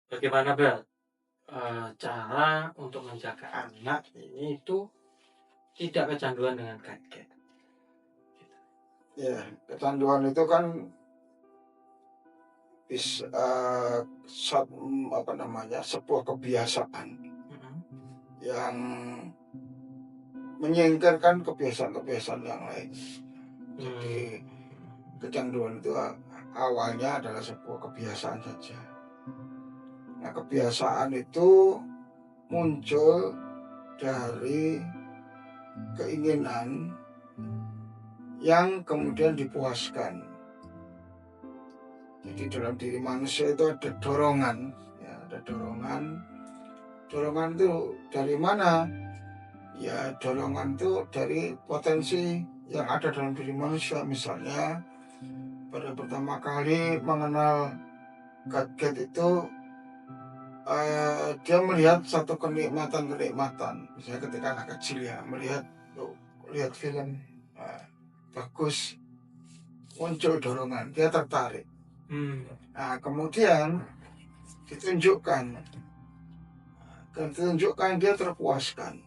Bagaimana, Bel, cara untuk menjaga anak ini itu tidak kecanduan dengan gadget? Ya, kecanduan itu kan bisa sebuah kebiasaan Mhm. yang menyingkirkan kebiasaan-kebiasaan yang lain. Mmm, Jadi kecanduan itu awalnya adalah sebuah kebiasaan saja. Nah, kebiasaan itu muncul dari keinginan yang kemudian dipuaskan. Jadi dalam diri manusia itu ada dorongan, ya, ada dorongan. Dorongan itu dari mana? Ya, dorongan itu dari potensi yang ada dalam diri manusia. Misalnya pada pertama kali mengenal gadget itu dia melihat satu kenikmatan. Misalnya ketika anak kecil ya melihat lihat film bagus, muncul dorongan, dia tertarik. Nah, kemudian ditunjukkan, dia terpuaskan,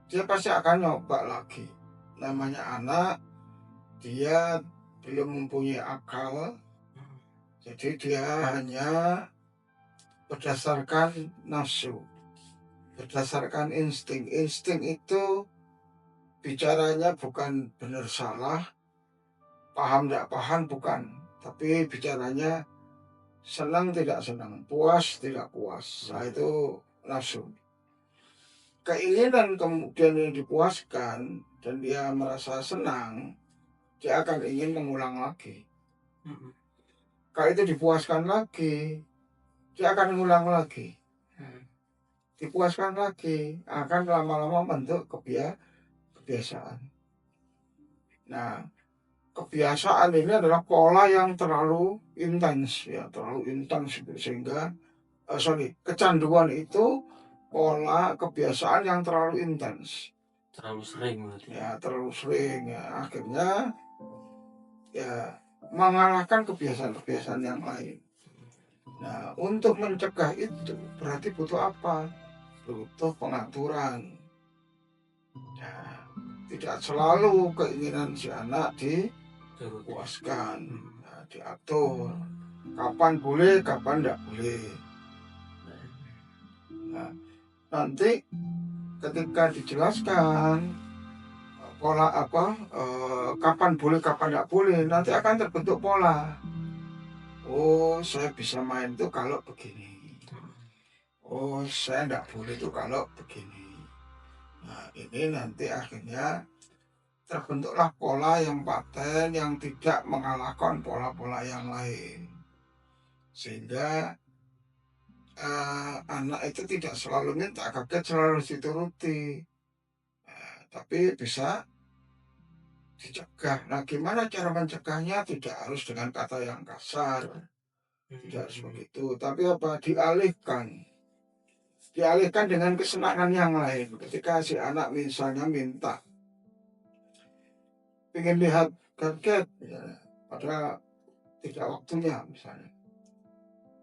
dia pasti akan nyoba lagi. Namanya anak, dia belum mempunyai akal, jadi dia hanya berdasarkan nafsu, berdasarkan insting. Insting itu bicaranya bukan benar salah, paham tidak paham bukan, tapi bicaranya senang tidak senang, puas tidak puas. Nah, itu nafsu. Keinginan kemudian yang dipuaskan dan dia merasa senang, dia akan ingin mengulang lagi. Kalau itu dipuaskan lagi, dia akan mengulang lagi. Dipuaskan lagi, akan lama-lama bentuk kebiasaan. Nah, kebiasaan ini adalah pola yang terlalu intens, ya, terlalu intens sehingga kecanduan itu pola kebiasaan yang terlalu intens. Terlalu sering berarti. Ya, terlalu sering, ya, akhirnya ya mengalahkan kebiasaan-kebiasaan yang lain. Nah, untuk mencegah itu berarti butuh apa? Butuh pengaturan. Ya, tidak selalu keinginan si anak dipuaskan, ya, diatur. Kapan boleh, kapan tidak boleh. Nah, nanti ketika dijelaskan pola kapan boleh, kapan tidak boleh, nanti akan terbentuk pola. Oh, saya bisa main itu kalau begini. Oh, saya tidak boleh itu kalau begini. Nah, ini nanti akhirnya terbentuklah pola yang paten yang tidak mengalahkan pola-pola yang lain. Sehingga anak itu tidak selalu minta kaget, selalu dituruti. Tapi bisa dicegah. Nah, gimana cara mencegahnya? Tidak harus dengan kata yang kasar, tidak harus begitu. Tapi apa? Dialihkan dengan kesenangan yang lain. Ketika si anak misalnya minta ingin lihat gadget, ya, pada tidak waktunya misalnya,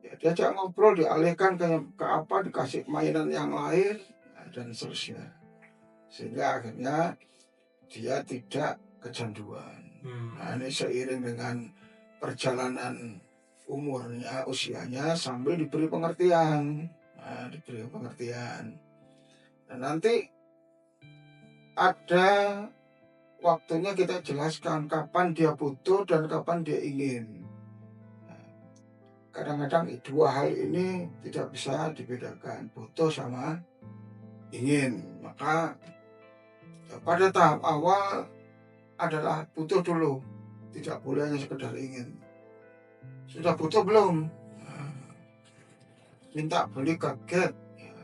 ya, diajak ngobrol, dialihkan ke apa, dikasih mainan yang lain, dan seterusnya, sehingga akhirnya dia tidak kecanduan. Nah, ini seiring dengan perjalanan umurnya, usianya, sambil diberi pengertian. Nah, diberi pengertian. Dan nanti ada waktunya kita jelaskan kapan dia butuh dan kapan dia ingin. Kadang-kadang dua hal ini tidak bisa dibedakan, butuh sama ingin. Maka pada tahap awal adalah butuh dulu, tidak boleh hanya sekedar ingin. Sudah butuh belum? Minta beli gadget,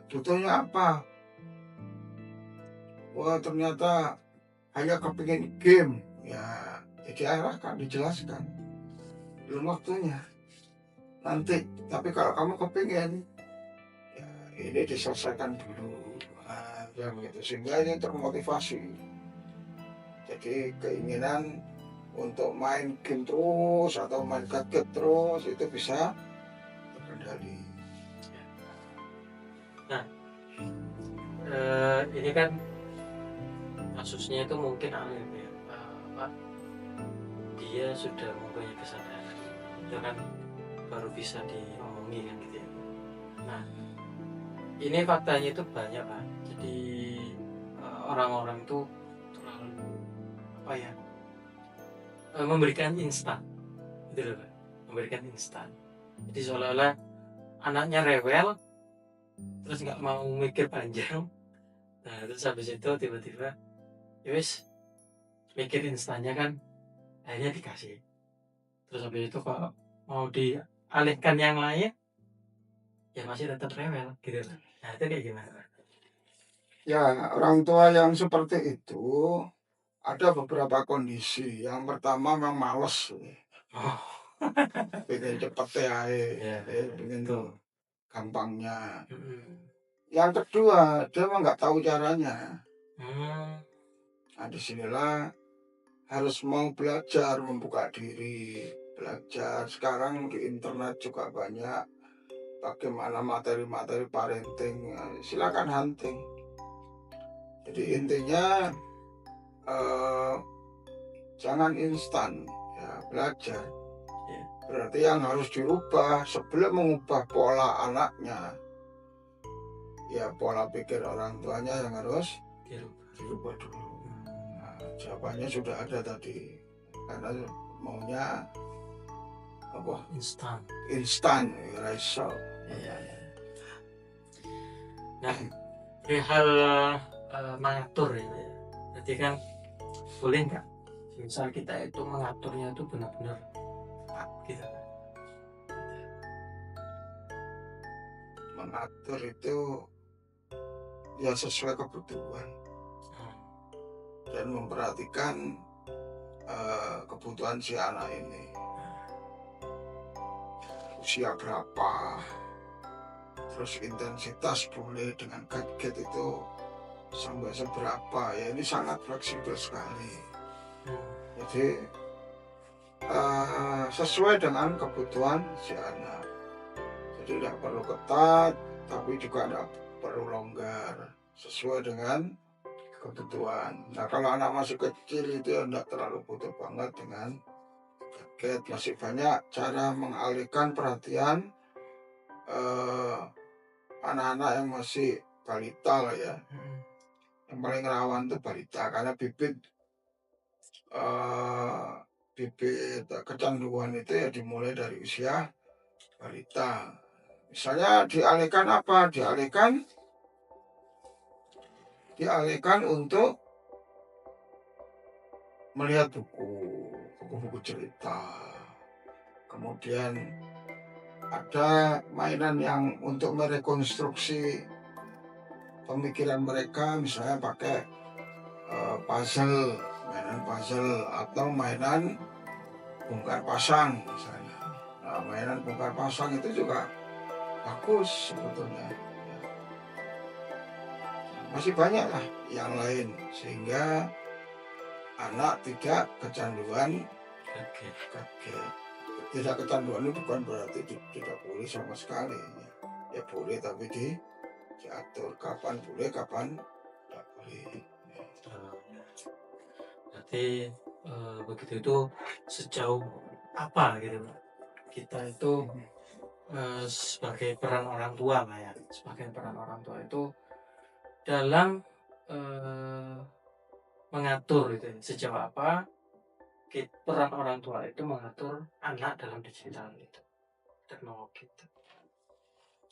butuhnya apa? Wah, ternyata hanya kepingin game, ya, jadi arahkan, dijelaskan. Belum waktunya, nanti. Tapi kalau kamu kepingin, ya, ini diselesaikan dulu. Nah, ya begitu, sehingga ini termotivasi. Jadi keinginan untuk main game terus atau main gadget terus itu bisa terkendali. Ini kan kasusnya itu mungkin alim ya, dia sudah mempunyai kesadaran, itu kan baru bisa diomongi kan gitu ya. Nah, ini faktanya itu banyak Pak. Jadi orang-orang itu terlalu memberikan instan, gitu loh Pak. Memberikan instan. Jadi seolah-olah anaknya rewel, terus nggak mau mikir panjang. Nah, terus habis itu tiba-tiba, ya wis, mikir instannya kan, akhirnya dikasih. Terus habis itu kalau mau dialihkan yang lain, ya masih tetap rewel, gitu loh. Nah, itu kayak gimana Pak? Ya, orang tua yang seperti itu ada beberapa kondisi. Yang pertama memang males, Oh, pengen cepet ya, ya, pengen betul. gampangnya. Mm-mm. Yang kedua, dia memang nggak tahu caranya. Hmm, Nah, disinilah harus mau belajar membuka diri, belajar. Sekarang di internet juga banyak bagaimana materi-materi parenting. Silakan hunting. Jadi intinya eh, jangan instan, ya belajar. ya, Berarti yang harus dirubah sebelum mengubah pola anaknya, ya pola pikir orang tuanya yang harus dirubah. dirubah dulu. Nah, jawabannya sudah ada tadi, karena maunya apa? Instan. Instan, rasa. Ya, ya. Nah, hal mengatur ya, Pak, ya. Berarti kan boleh nggak? Misal kita itu mengaturnya itu benar-benar tepat gitu. Mengatur itu ya sesuai kebutuhan Hmm. dan memperhatikan kebutuhan si anak ini. Usia berapa, terus intensitas boleh dengan gadget itu sampai seberapa, ya ini sangat fleksibel sekali. Jadi sesuai dengan kebutuhan si anak. Jadi tidak perlu ketat, tapi juga tidak perlu longgar, sesuai dengan kebutuhan. Nah kalau anak masih kecil itu ya tidak terlalu butuh banget dengan gadget. Masih banyak cara mengalihkan perhatian anak-anak yang masih balita lah ya. Yang paling rawan itu balita karena bibit kecanduan itu ya dimulai dari usia balita. Misalnya dialihkan apa? Dialihkan untuk melihat buku-buku cerita. Kemudian ada mainan yang untuk merekonstruksi pemikiran mereka, misalnya pakai mainan puzzle atau mainan bongkar pasang misalnya. Nah, mainan bongkar pasang itu juga bagus sebetulnya. Ya, masih banyak lah yang lain sehingga anak tidak kecanduan gadget. Tidak kecanduan itu bukan berarti tidak boleh sama sekali. Ya boleh tapi diatur kapan boleh, kapan tidak boleh. Berarti begitu itu sejauh apa gitu Pak? Kita itu sebagai peran orang tua lah ya, sebagai peran orang tua itu dalam mengatur itu sejauh apa peran orang tua itu mengatur anak dalam digital itu teknologi itu.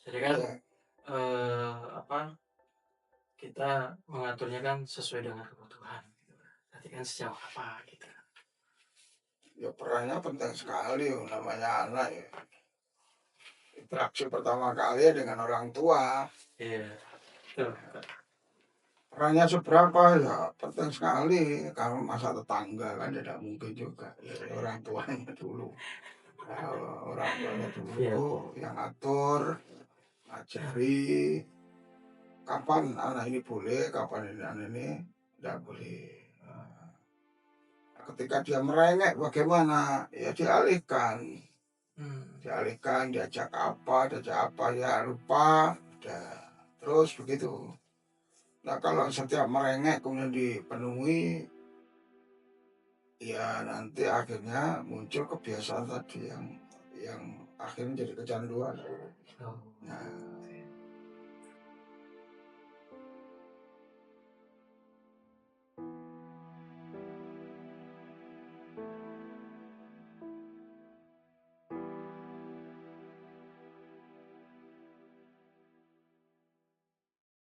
Jadi kan kita mengaturnya kan sesuai dengan kebutuhan gitu. Berarti kan sejauh apa gitu. Ya perannya penting sekali, namanya anak ya. Interaksi pertama kali dengan orang tua. Iya, betul. Perannya seberapa ya penting sekali. Kalau masa tetangga kan tidak mungkin juga. Ya, orang tuanya dulu. Nah, orang tuanya dulu Iya. yang atur, ngajari kapan anak ini boleh, kapan anak ini tidak boleh. Nah, ketika dia merengek bagaimana? Ya dialihkan. Dialihkan, diajak apa ya lupa, udah. terus begitu. Nah kalau setiap merengek kemudian dipenuhi, ya nanti akhirnya muncul kebiasaan tadi yang akhirnya jadi kecanduan. Oh. Nah,